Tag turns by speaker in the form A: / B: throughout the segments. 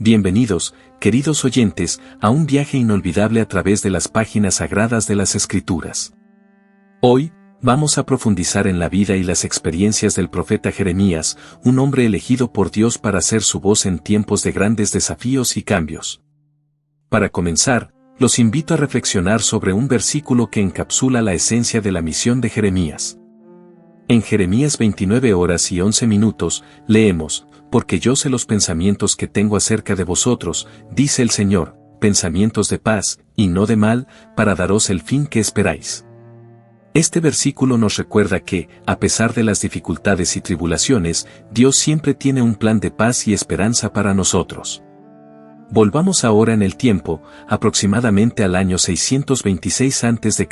A: Bienvenidos, queridos oyentes, a un viaje inolvidable a través de las páginas sagradas de las Escrituras. Hoy, vamos a profundizar en la vida y las experiencias del profeta Jeremías, un hombre elegido por Dios para ser su voz en tiempos de grandes desafíos y cambios. Para comenzar, los invito a reflexionar sobre un versículo que encapsula la esencia de la misión de Jeremías. En Jeremías 29 horas y 11 minutos, leemos: porque yo sé los pensamientos que tengo acerca de vosotros, dice el Señor, pensamientos de paz, y no de mal, para daros el fin que esperáis. Este versículo nos recuerda que, a pesar de las dificultades y tribulaciones, Dios siempre tiene un plan de paz y esperanza para nosotros. Volvamos ahora en el tiempo, aproximadamente al año 626 a.C.,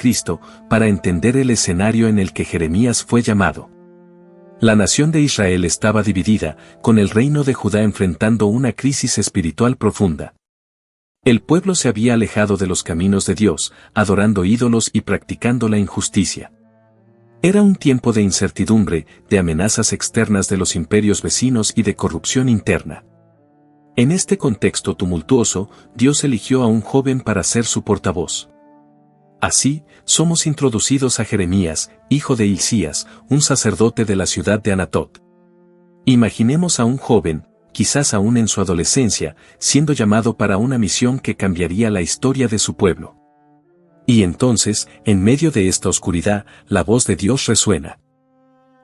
A: para entender el escenario en el que Jeremías fue llamado. La nación de Israel estaba dividida, con el reino de Judá enfrentando una crisis espiritual profunda. El pueblo se había alejado de los caminos de Dios, adorando ídolos y practicando la injusticia. Era un tiempo de incertidumbre, de amenazas externas de los imperios vecinos y de corrupción interna. En este contexto tumultuoso, Dios eligió a un joven para ser su portavoz. Así, somos introducidos a Jeremías, hijo de Hilcías, un sacerdote de la ciudad de Anatot. Imaginemos a un joven, quizás aún en su adolescencia, siendo llamado para una misión que cambiaría la historia de su pueblo. Y entonces, en medio de esta oscuridad, la voz de Dios resuena.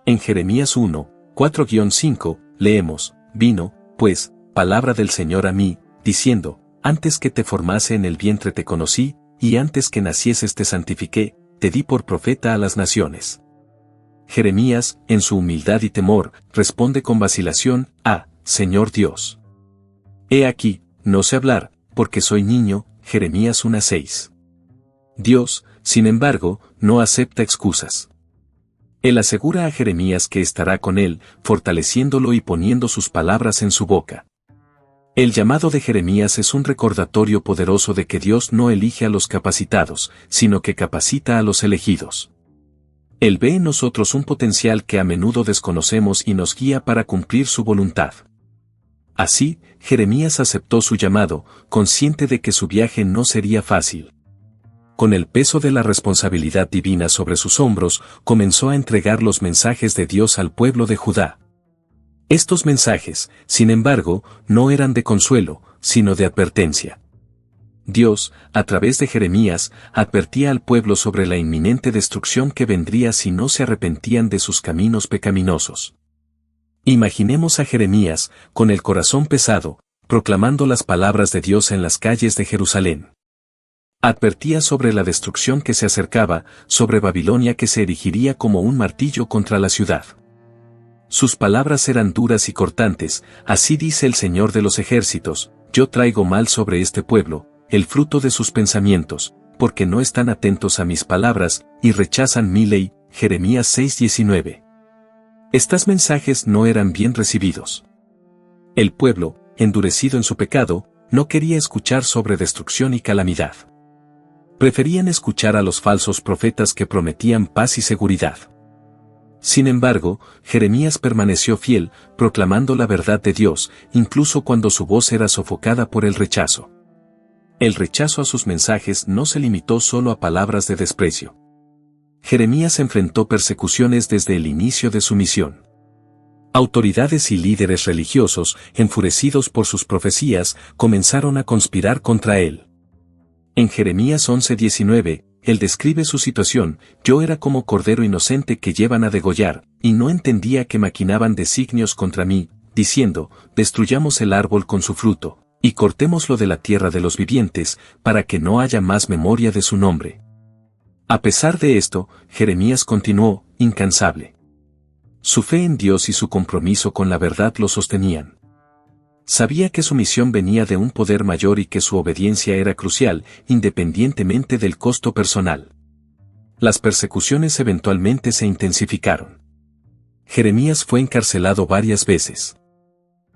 A: En Jeremías 1, 4-5, leemos: vino, pues, palabra del Señor a mí, diciendo: antes que te formase en el vientre te conocí, y antes que nacieses te santifiqué, te di por profeta a las naciones. Jeremías, en su humildad y temor, responde con vacilación: Señor Dios. He aquí, no sé hablar, porque soy niño. Jeremías 1:6. Dios, sin embargo, no acepta excusas. Él asegura a Jeremías que estará con él, fortaleciéndolo y poniendo sus palabras en su boca. El llamado de Jeremías es un recordatorio poderoso de que Dios no elige a los capacitados, sino que capacita a los elegidos. Él ve en nosotros un potencial que a menudo desconocemos y nos guía para cumplir su voluntad. Así, Jeremías aceptó su llamado, consciente de que su viaje no sería fácil. Con el peso de la responsabilidad divina sobre sus hombros, comenzó a entregar los mensajes de Dios al pueblo de Judá. Estos mensajes, sin embargo, no eran de consuelo, sino de advertencia. Dios, a través de Jeremías, advertía al pueblo sobre la inminente destrucción que vendría si no se arrepentían de sus caminos pecaminosos. Imaginemos a Jeremías, con el corazón pesado, proclamando las palabras de Dios en las calles de Jerusalén. Advertía sobre la destrucción que se acercaba, sobre Babilonia que se erigiría como un martillo contra la ciudad. Sus palabras eran duras y cortantes: así dice el Señor de los ejércitos, yo traigo mal sobre este pueblo, el fruto de sus pensamientos, porque no están atentos a mis palabras, y rechazan mi ley. Jeremías 6:19. Estos mensajes no eran bien recibidos. El pueblo, endurecido en su pecado, no quería escuchar sobre destrucción y calamidad. Preferían escuchar a los falsos profetas que prometían paz y seguridad. Sin embargo, Jeremías permaneció fiel, proclamando la verdad de Dios, incluso cuando su voz era sofocada por el rechazo. El rechazo a sus mensajes no se limitó solo a palabras de desprecio. Jeremías enfrentó persecuciones desde el inicio de su misión. Autoridades y líderes religiosos, enfurecidos por sus profecías, comenzaron a conspirar contra él. En Jeremías 11:19, él describe su situación: yo era como cordero inocente que llevan a degollar, y no entendía que maquinaban designios contra mí, diciendo: destruyamos el árbol con su fruto, y cortémoslo de la tierra de los vivientes, para que no haya más memoria de su nombre. A pesar de esto, Jeremías continuó, incansable. Su fe en Dios y su compromiso con la verdad lo sostenían. Sabía que su misión venía de un poder mayor y que su obediencia era crucial, independientemente del costo personal. Las persecuciones eventualmente se intensificaron. Jeremías fue encarcelado varias veces.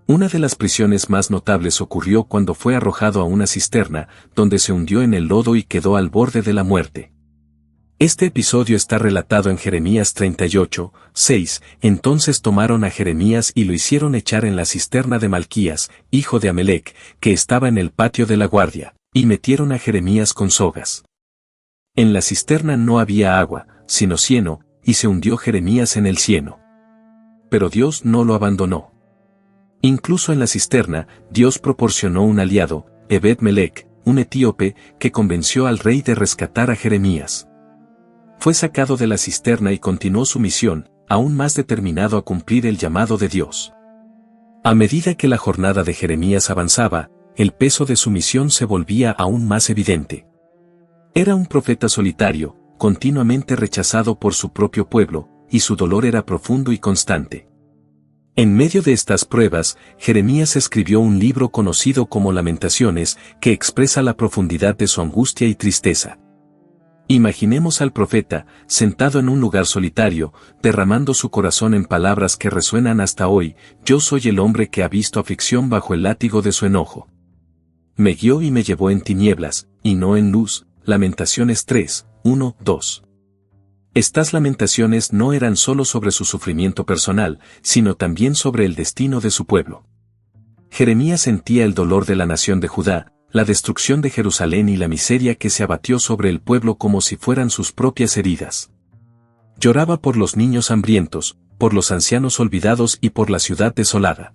A: Una de las prisiones más notables ocurrió cuando fue arrojado a una cisterna, donde se hundió en el lodo y quedó al borde de la muerte. Este episodio está relatado en Jeremías 38, 6. Entonces tomaron a Jeremías y lo hicieron echar en la cisterna de Malquías, hijo de Amelec, que estaba en el patio de la guardia, y metieron a Jeremías con sogas. En la cisterna no había agua, sino cieno, y se hundió Jeremías en el cieno. Pero Dios no lo abandonó. Incluso en la cisterna, Dios proporcionó un aliado, Ebed-Melec, un etíope, que convenció al rey de rescatar a Jeremías. Fue sacado de la cisterna y continuó su misión, aún más determinado a cumplir el llamado de Dios. A medida que la jornada de Jeremías avanzaba, el peso de su misión se volvía aún más evidente. Era un profeta solitario, continuamente rechazado por su propio pueblo, y su dolor era profundo y constante. En medio de estas pruebas, Jeremías escribió un libro conocido como Lamentaciones, que expresa la profundidad de su angustia y tristeza. Imaginemos al profeta, sentado en un lugar solitario, derramando su corazón en palabras que resuenan hasta hoy: yo soy el hombre que ha visto aflicción bajo el látigo de su enojo. Me guió y me llevó en tinieblas, y no en luz. Lamentaciones 3, 1, 2. Estas lamentaciones no eran solo sobre su sufrimiento personal, sino también sobre el destino de su pueblo. Jeremías sentía el dolor de la nación de Judá, la destrucción de Jerusalén y la miseria que se abatió sobre el pueblo como si fueran sus propias heridas. Lloraba por los niños hambrientos, por los ancianos olvidados y por la ciudad desolada.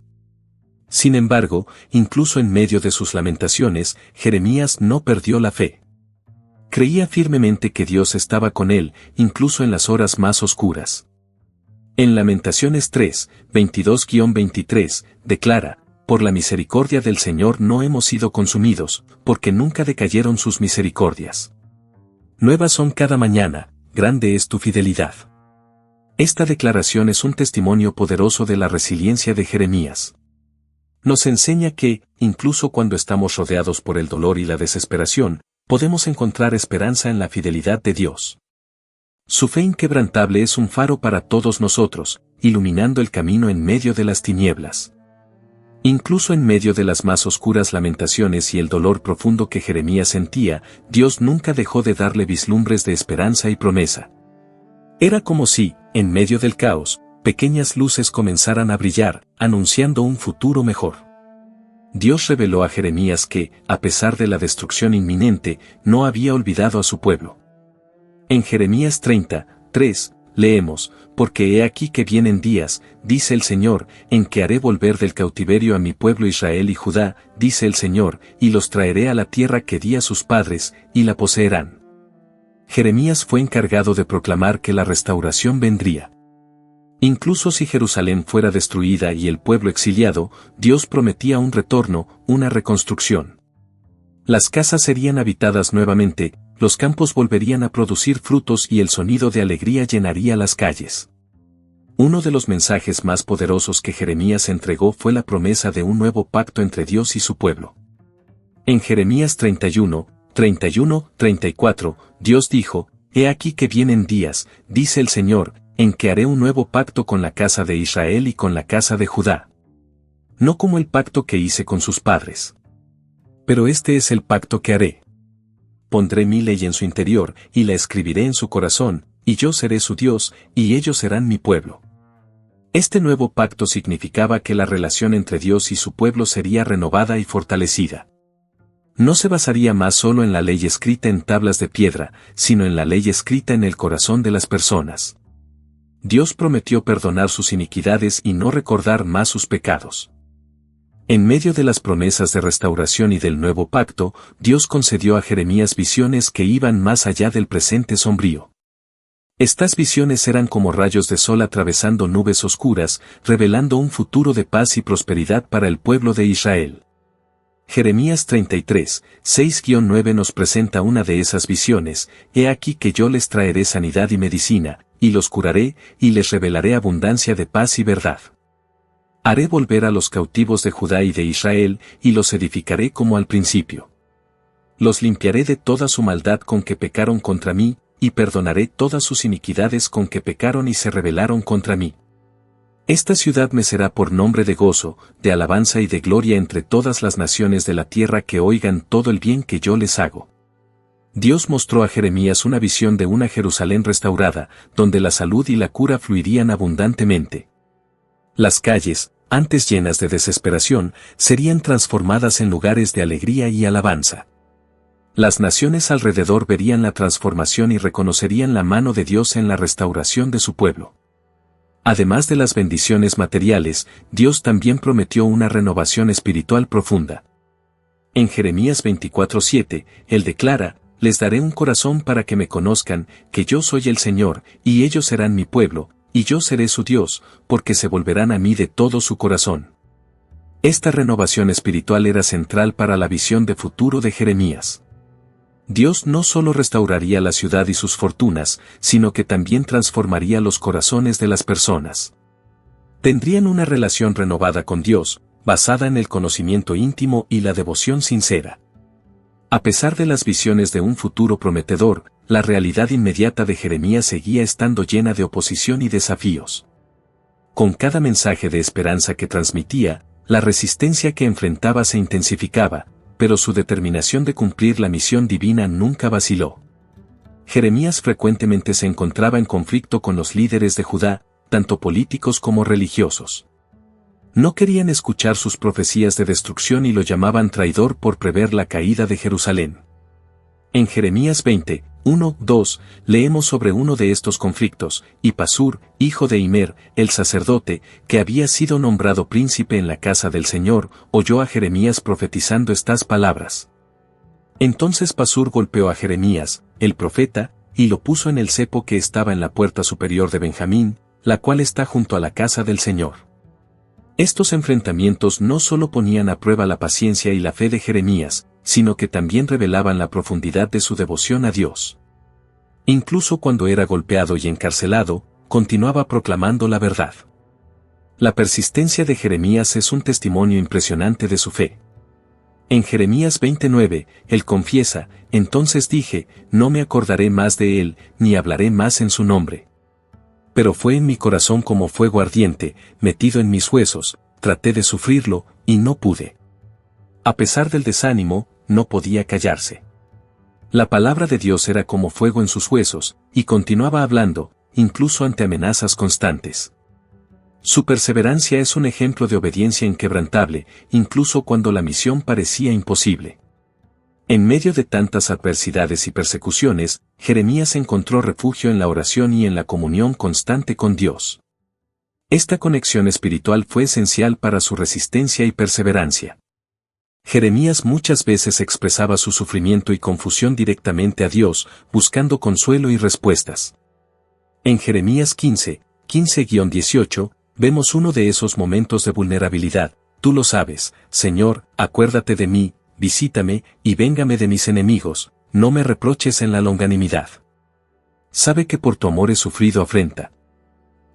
A: Sin embargo, incluso en medio de sus lamentaciones, Jeremías no perdió la fe. Creía firmemente que Dios estaba con él, incluso en las horas más oscuras. En Lamentaciones 3, 22-23, declara: por la misericordia del Señor no hemos sido consumidos, porque nunca decayeron sus misericordias. Nuevas son cada mañana, grande es tu fidelidad. Esta declaración es un testimonio poderoso de la resiliencia de Jeremías. Nos enseña que, incluso cuando estamos rodeados por el dolor y la desesperación, podemos encontrar esperanza en la fidelidad de Dios. Su fe inquebrantable es un faro para todos nosotros, iluminando el camino en medio de las tinieblas. Incluso en medio de las más oscuras lamentaciones y el dolor profundo que Jeremías sentía, Dios nunca dejó de darle vislumbres de esperanza y promesa. Era como si, en medio del caos, pequeñas luces comenzaran a brillar, anunciando un futuro mejor. Dios reveló a Jeremías que, a pesar de la destrucción inminente, no había olvidado a su pueblo. En Jeremías 30, 3, leemos: porque he aquí que vienen días, dice el Señor, en que haré volver del cautiverio a mi pueblo Israel y Judá, dice el Señor, y los traeré a la tierra que di a sus padres, y la poseerán. Jeremías fue encargado de proclamar que la restauración vendría. Incluso si Jerusalén fuera destruida y el pueblo exiliado, Dios prometía un retorno, una reconstrucción. Las casas serían habitadas nuevamente, los campos volverían a producir frutos y el sonido de alegría llenaría las calles. Uno de los mensajes más poderosos que Jeremías entregó fue la promesa de un nuevo pacto entre Dios y su pueblo. En Jeremías 31, 34, Dios dijo: he aquí que vienen días, dice el Señor, en que haré un nuevo pacto con la casa de Israel y con la casa de Judá. No como el pacto que hice con sus padres. Pero este es el pacto que haré. Pondré mi ley en su interior, y la escribiré en su corazón, y yo seré su Dios, y ellos serán mi pueblo. Este nuevo pacto significaba que la relación entre Dios y su pueblo sería renovada y fortalecida. No se basaría más solo en la ley escrita en tablas de piedra, sino en la ley escrita en el corazón de las personas. Dios prometió perdonar sus iniquidades y no recordar más sus pecados. En medio de las promesas de restauración y del nuevo pacto, Dios concedió a Jeremías visiones que iban más allá del presente sombrío. Estas visiones eran como rayos de sol atravesando nubes oscuras, revelando un futuro de paz y prosperidad para el pueblo de Israel. Jeremías 33, 6-9 nos presenta una de esas visiones: he aquí que yo les traeré sanidad y medicina, y los curaré, y les revelaré abundancia de paz y verdad. Haré volver a los cautivos de Judá y de Israel, y los edificaré como al principio. Los limpiaré de toda su maldad con que pecaron contra mí, y perdonaré todas sus iniquidades con que pecaron y se rebelaron contra mí. Esta ciudad me será por nombre de gozo, de alabanza y de gloria entre todas las naciones de la tierra que oigan todo el bien que yo les hago. Dios mostró a Jeremías una visión de una Jerusalén restaurada, donde la salud y la cura fluirían abundantemente. Las calles, antes llenas de desesperación, serían transformadas en lugares de alegría y alabanza. Las naciones alrededor verían la transformación y reconocerían la mano de Dios en la restauración de su pueblo. Además de las bendiciones materiales, Dios también prometió una renovación espiritual profunda. En Jeremías 24:7, Él declara: les daré un corazón para que me conozcan, que yo soy el Señor, y ellos serán mi pueblo, y yo seré su Dios, porque se volverán a mí de todo su corazón. Esta renovación espiritual era central para la visión de futuro de Jeremías. Dios no solo restauraría la ciudad y sus fortunas, sino que también transformaría los corazones de las personas. Tendrían una relación renovada con Dios, basada en el conocimiento íntimo y la devoción sincera. A pesar de las visiones de un futuro prometedor, la realidad inmediata de Jeremías seguía estando llena de oposición y desafíos. Con cada mensaje de esperanza que transmitía, la resistencia que enfrentaba se intensificaba, pero su determinación de cumplir la misión divina nunca vaciló. Jeremías frecuentemente se encontraba en conflicto con los líderes de Judá, tanto políticos como religiosos. No querían escuchar sus profecías de destrucción y lo llamaban traidor por prever la caída de Jerusalén. En Jeremías 20:1-2, leemos sobre uno de estos conflictos: y Pasur, hijo de Immer, el sacerdote, que había sido nombrado príncipe en la casa del Señor, oyó a Jeremías profetizando estas palabras. Entonces Pasur golpeó a Jeremías, el profeta, y lo puso en el cepo que estaba en la puerta superior de Benjamín, la cual está junto a la casa del Señor. Estos enfrentamientos no solo ponían a prueba la paciencia y la fe de Jeremías, sino que también revelaban la profundidad de su devoción a Dios. Incluso cuando era golpeado y encarcelado, continuaba proclamando la verdad. La persistencia de Jeremías es un testimonio impresionante de su fe. En Jeremías 29, él confiesa: entonces dije, no me acordaré más de él, ni hablaré más en su nombre. Pero fue en mi corazón como fuego ardiente, metido en mis huesos, traté de sufrirlo, y no pude. A pesar del desánimo, no podía callarse. La palabra de Dios era como fuego en sus huesos, y continuaba hablando, incluso ante amenazas constantes. Su perseverancia es un ejemplo de obediencia inquebrantable, incluso cuando la misión parecía imposible. En medio de tantas adversidades y persecuciones, Jeremías encontró refugio en la oración y en la comunión constante con Dios. Esta conexión espiritual fue esencial para su resistencia y perseverancia. Jeremías muchas veces expresaba su sufrimiento y confusión directamente a Dios, buscando consuelo y respuestas. En Jeremías 15:18, vemos uno de esos momentos de vulnerabilidad: tú lo sabes, Señor, acuérdate de mí, visítame, y véngame de mis enemigos, no me reproches en la longanimidad. Sabe que por tu amor he sufrido afrenta.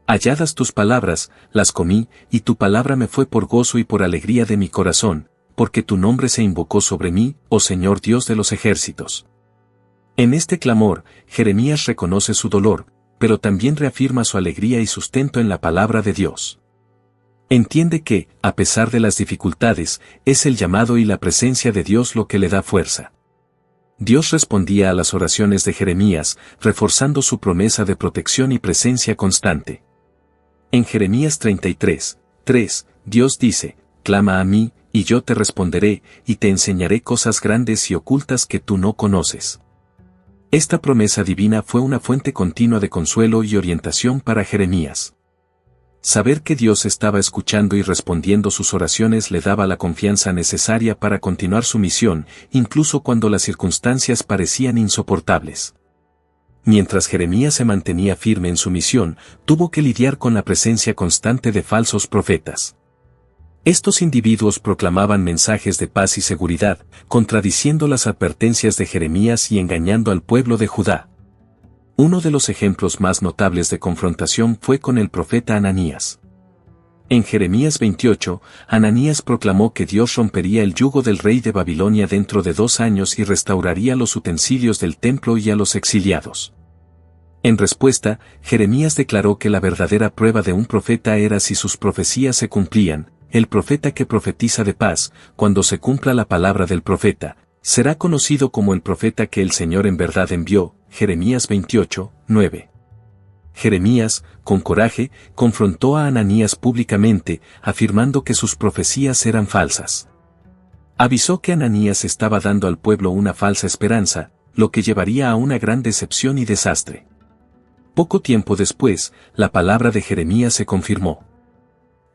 A: Halladas tus palabras, las comí, y tu palabra me fue por gozo y por alegría de mi corazón, porque tu nombre se invocó sobre mí, oh Señor Dios de los ejércitos. En este clamor, Jeremías reconoce su dolor, pero también reafirma su alegría y sustento en la palabra de Dios. Entiende que, a pesar de las dificultades, es el llamado y la presencia de Dios lo que le da fuerza. Dios respondía a las oraciones de Jeremías, reforzando su promesa de protección y presencia constante. En Jeremías 33:3, Dios dice: clama a mí, y yo te responderé, y te enseñaré cosas grandes y ocultas que tú no conoces. Esta promesa divina fue una fuente continua de consuelo y orientación para Jeremías. Saber que Dios estaba escuchando y respondiendo sus oraciones le daba la confianza necesaria para continuar su misión, incluso cuando las circunstancias parecían insoportables. Mientras Jeremías se mantenía firme en su misión, tuvo que lidiar con la presencia constante de falsos profetas. Estos individuos proclamaban mensajes de paz y seguridad, contradiciendo las advertencias de Jeremías y engañando al pueblo de Judá. Uno de los ejemplos más notables de confrontación fue con el profeta Ananías. En Jeremías 28, Ananías proclamó que Dios rompería el yugo del rey de Babilonia dentro de 2 años y restauraría los utensilios del templo y a los exiliados. En respuesta, Jeremías declaró que la verdadera prueba de un profeta era si sus profecías se cumplían: el profeta que profetiza de paz, cuando se cumpla la palabra del profeta, Será conocido como el profeta que el Señor en verdad envió, Jeremías 28, 9. Jeremías, con coraje, confrontó a Ananías públicamente, afirmando que sus profecías eran falsas. Avisó que Ananías estaba dando al pueblo una falsa esperanza, lo que llevaría a una gran decepción y desastre. Poco tiempo después, la palabra de Jeremías se confirmó.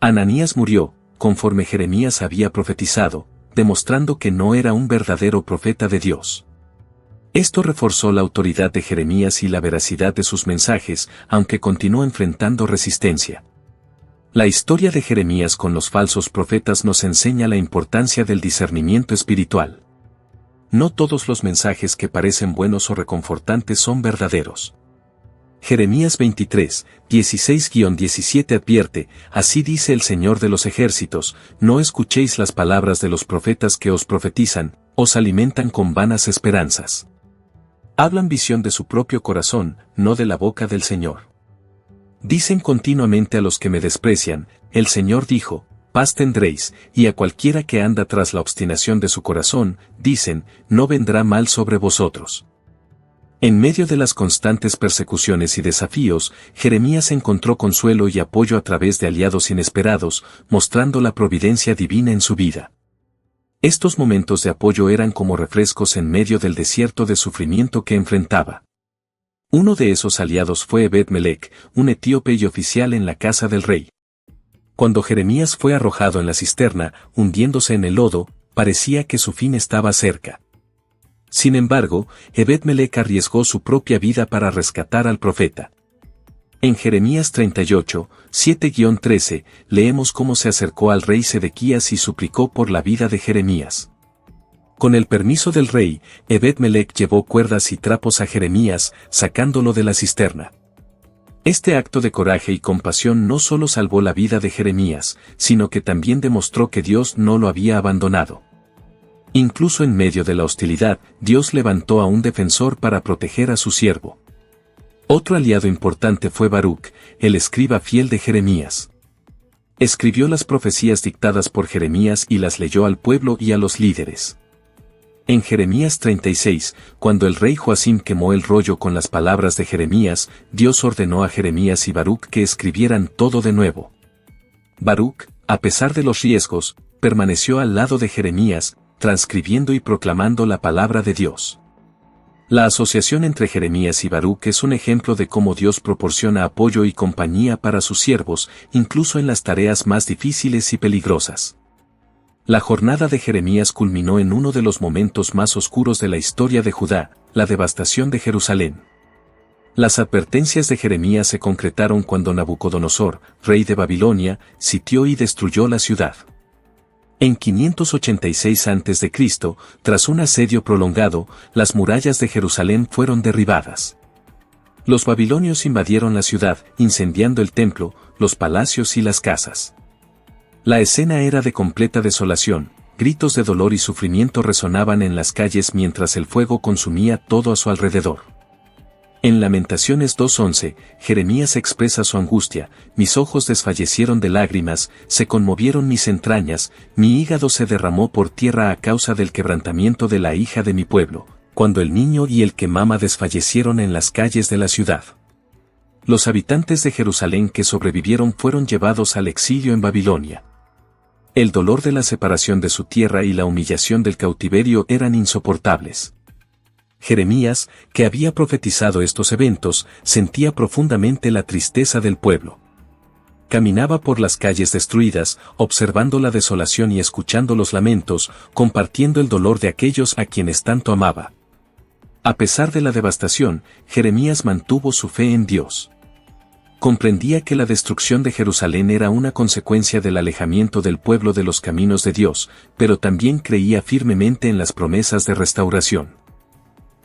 A: Ananías murió, conforme Jeremías había profetizado, demostrando que no era un verdadero profeta de Dios. Esto reforzó la autoridad de Jeremías y la veracidad de sus mensajes, aunque continuó enfrentando resistencia. La historia de Jeremías con los falsos profetas nos enseña la importancia del discernimiento espiritual. No todos los mensajes que parecen buenos o reconfortantes son verdaderos. Jeremías 23, 16-17 advierte, así dice el Señor de los ejércitos, no escuchéis las palabras de los profetas que os profetizan, os alimentan con vanas esperanzas. Hablan visión de su propio corazón, no de la boca del Señor. Dicen continuamente a los que me desprecian, el Señor dijo, paz tendréis, y a cualquiera que anda tras la obstinación de su corazón, dicen, no vendrá mal sobre vosotros. En medio de las constantes persecuciones y desafíos, Jeremías encontró consuelo y apoyo a través de aliados inesperados, mostrando la providencia divina en su vida. Estos momentos de apoyo eran como refrescos en medio del desierto de sufrimiento que enfrentaba. Uno de esos aliados fue Ebed-Melech, un etíope y oficial en la casa del rey. Cuando Jeremías fue arrojado en la cisterna, hundiéndose en el lodo, parecía que su fin estaba cerca. Sin embargo, Ebed-Melech arriesgó su propia vida para rescatar al profeta. En Jeremías 38, 7-13, leemos cómo se acercó al rey Sedequías y suplicó por la vida de Jeremías. Con el permiso del rey, Ebed-Melech llevó cuerdas y trapos a Jeremías, sacándolo de la cisterna. Este acto de coraje y compasión no solo salvó la vida de Jeremías, sino que también demostró que Dios no lo había abandonado. Incluso en medio de la hostilidad, Dios levantó a un defensor para proteger a su siervo. Otro aliado importante fue Baruc, el escriba fiel de Jeremías. Escribió las profecías dictadas por Jeremías y las leyó al pueblo y a los líderes. En Jeremías 36, cuando el rey Joacim quemó el rollo con las palabras de Jeremías, Dios ordenó a Jeremías y Baruc que escribieran todo de nuevo. Baruc, a pesar de los riesgos, permaneció al lado de Jeremías, transcribiendo y proclamando la palabra de Dios. La asociación entre Jeremías y Baruc es un ejemplo de cómo Dios proporciona apoyo y compañía para sus siervos, incluso en las tareas más difíciles y peligrosas. La jornada de Jeremías culminó en uno de los momentos más oscuros de la historia de Judá, la devastación de Jerusalén. Las advertencias de Jeremías se concretaron cuando Nabucodonosor, rey de Babilonia, sitió y destruyó la ciudad. En 586 a.C., tras un asedio prolongado, las murallas de Jerusalén fueron derribadas. Los babilonios invadieron la ciudad, incendiando el templo, los palacios y las casas. La escena era de completa desolación, gritos de dolor y sufrimiento resonaban en las calles mientras el fuego consumía todo a su alrededor. En Lamentaciones 2:11, Jeremías expresa su angustia, mis ojos desfallecieron de lágrimas, se conmovieron mis entrañas, mi hígado se derramó por tierra a causa del quebrantamiento de la hija de mi pueblo, cuando el niño y el que mama desfallecieron en las calles de la ciudad. Los habitantes de Jerusalén que sobrevivieron fueron llevados al exilio en Babilonia. El dolor de la separación de su tierra y la humillación del cautiverio eran insoportables. Jeremías, que había profetizado estos eventos, sentía profundamente la tristeza del pueblo. Caminaba por las calles destruidas, observando la desolación y escuchando los lamentos, compartiendo el dolor de aquellos a quienes tanto amaba. A pesar de la devastación, Jeremías mantuvo su fe en Dios. Comprendía que la destrucción de Jerusalén era una consecuencia del alejamiento del pueblo de los caminos de Dios, pero también creía firmemente en las promesas de restauración.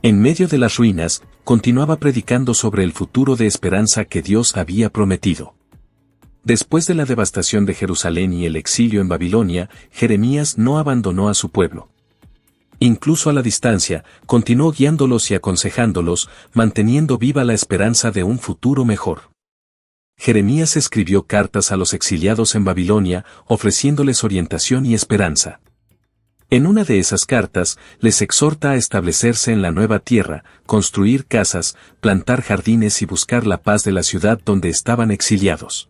A: En medio de las ruinas, continuaba predicando sobre el futuro de esperanza que Dios había prometido. Después de la devastación de Jerusalén y el exilio en Babilonia, Jeremías no abandonó a su pueblo. Incluso a la distancia, continuó guiándolos y aconsejándolos, manteniendo viva la esperanza de un futuro mejor. Jeremías escribió cartas a los exiliados en Babilonia, ofreciéndoles orientación y esperanza. En una de esas cartas, les exhorta a establecerse en la nueva tierra, construir casas, plantar jardines y buscar la paz de la ciudad donde estaban exiliados.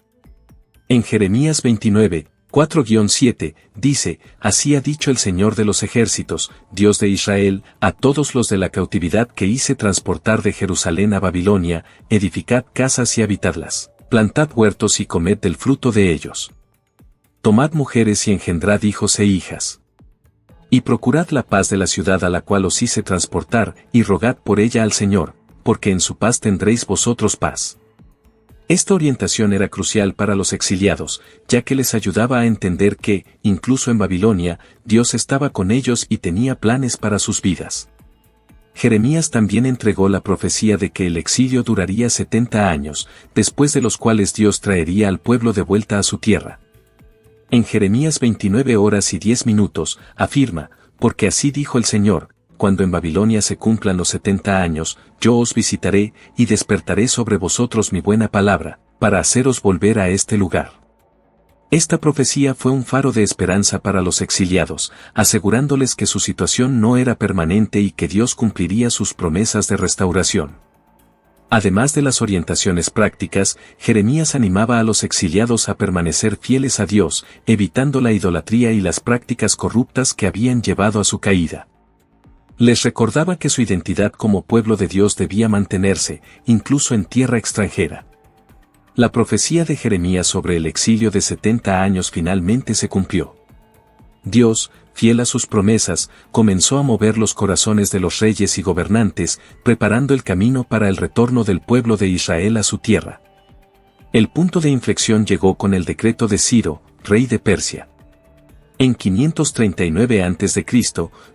A: En Jeremías 29, 4-7, dice, «Así ha dicho el Señor de los ejércitos, Dios de Israel, a todos los de la cautividad que hice transportar de Jerusalén a Babilonia, edificad casas y habitadlas, plantad huertos y comed del fruto de ellos. Tomad mujeres y engendrad hijos e hijas. Y procurad la paz de la ciudad a la cual os hice transportar, y rogad por ella al Señor, porque en su paz tendréis vosotros paz». Esta orientación era crucial para los exiliados, ya que les ayudaba a entender que, incluso en Babilonia, Dios estaba con ellos y tenía planes para sus vidas. Jeremías también entregó la profecía de que el exilio duraría 70 años, después de los cuales Dios traería al pueblo de vuelta a su tierra. En Jeremías 29:10, afirma, «Porque así dijo el Señor, cuando en Babilonia se cumplan los 70 años, yo os visitaré, y despertaré sobre vosotros mi buena palabra, para haceros volver a este lugar». Esta profecía fue un faro de esperanza para los exiliados, asegurándoles que su situación no era permanente y que Dios cumpliría sus promesas de restauración. Además de las orientaciones prácticas, Jeremías animaba a los exiliados a permanecer fieles a Dios, evitando la idolatría y las prácticas corruptas que habían llevado a su caída. Les recordaba que su identidad como pueblo de Dios debía mantenerse, incluso en tierra extranjera. La profecía de Jeremías sobre el exilio de 70 años finalmente se cumplió. Dios, fiel a sus promesas, comenzó a mover los corazones de los reyes y gobernantes, preparando el camino para el retorno del pueblo de Israel a su tierra. El punto de inflexión llegó con el decreto de Ciro, rey de Persia. En 539 a.C.,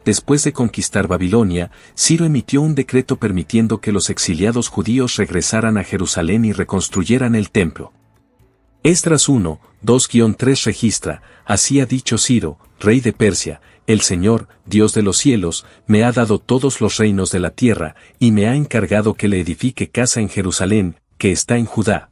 A: después de conquistar Babilonia, Ciro emitió un decreto permitiendo que los exiliados judíos regresaran a Jerusalén y reconstruyeran el templo. Esdras 1, 2-3 registra, «Así ha dicho Ciro, rey de Persia, el Señor, Dios de los cielos, me ha dado todos los reinos de la tierra, y me ha encargado que le edifique casa en Jerusalén, que está en Judá.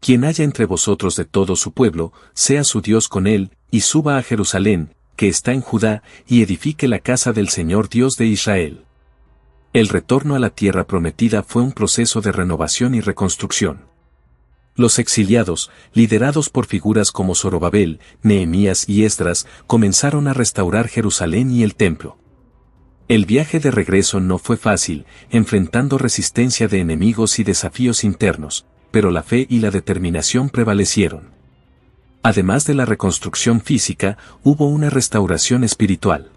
A: Quien haya entre vosotros de todo su pueblo, sea su Dios con él, y suba a Jerusalén, que está en Judá, y edifique la casa del Señor Dios de Israel». El retorno a la tierra prometida fue un proceso de renovación y reconstrucción. Los exiliados, liderados por figuras como Zorobabel, Nehemías y Esdras, comenzaron a restaurar Jerusalén y el templo. El viaje de regreso no fue fácil, enfrentando resistencia de enemigos y desafíos internos, pero la fe y la determinación prevalecieron. Además de la reconstrucción física, hubo una restauración espiritual.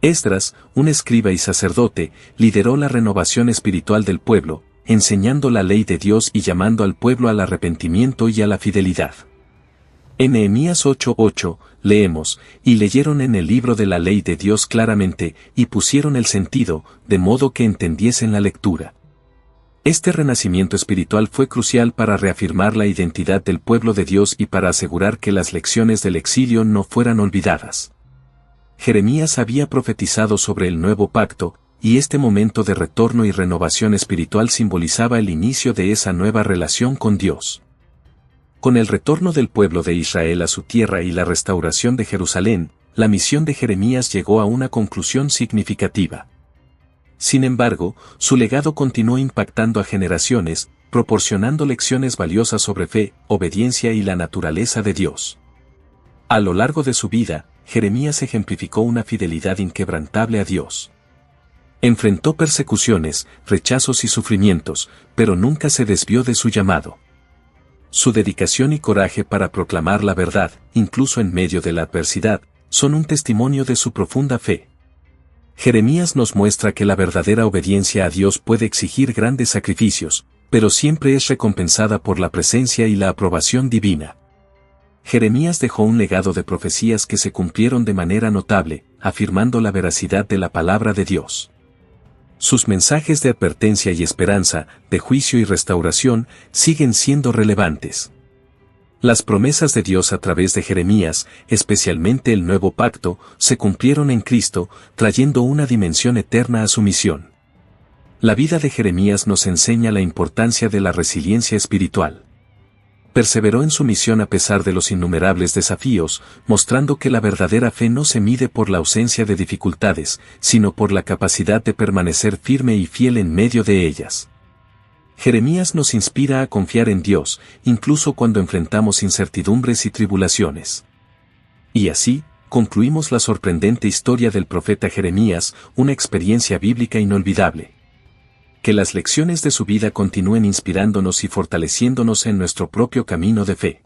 A: Esdras, un escriba y sacerdote, lideró la renovación espiritual del pueblo, enseñando la ley de Dios y llamando al pueblo al arrepentimiento y a la fidelidad. En Nehemías 8:8, leemos, «Y leyeron en el libro de la ley de Dios claramente, y pusieron el sentido, de modo que entendiesen la lectura». Este renacimiento espiritual fue crucial para reafirmar la identidad del pueblo de Dios y para asegurar que las lecciones del exilio no fueran olvidadas. Jeremías había profetizado sobre el nuevo pacto, y este momento de retorno y renovación espiritual simbolizaba el inicio de esa nueva relación con Dios. Con el retorno del pueblo de Israel a su tierra y la restauración de Jerusalén, la misión de Jeremías llegó a una conclusión significativa. Sin embargo, su legado continuó impactando a generaciones, proporcionando lecciones valiosas sobre fe, obediencia y la naturaleza de Dios. A lo largo de su vida, Jeremías ejemplificó una fidelidad inquebrantable a Dios. Enfrentó persecuciones, rechazos y sufrimientos, pero nunca se desvió de su llamado. Su dedicación y coraje para proclamar la verdad, incluso en medio de la adversidad, son un testimonio de su profunda fe. Jeremías nos muestra que la verdadera obediencia a Dios puede exigir grandes sacrificios, pero siempre es recompensada por la presencia y la aprobación divina. Jeremías dejó un legado de profecías que se cumplieron de manera notable, afirmando la veracidad de la palabra de Dios. Sus mensajes de advertencia y esperanza, de juicio y restauración, siguen siendo relevantes. Las promesas de Dios a través de Jeremías, especialmente el nuevo pacto, se cumplieron en Cristo, trayendo una dimensión eterna a su misión. La vida de Jeremías nos enseña la importancia de la resiliencia espiritual. Perseveró en su misión a pesar de los innumerables desafíos, mostrando que la verdadera fe no se mide por la ausencia de dificultades, sino por la capacidad de permanecer firme y fiel en medio de ellas. Jeremías nos inspira a confiar en Dios, incluso cuando enfrentamos incertidumbres y tribulaciones. Y así, concluimos la sorprendente historia del profeta Jeremías, una experiencia bíblica inolvidable. Que las lecciones de su vida continúen inspirándonos y fortaleciéndonos en nuestro propio camino de fe.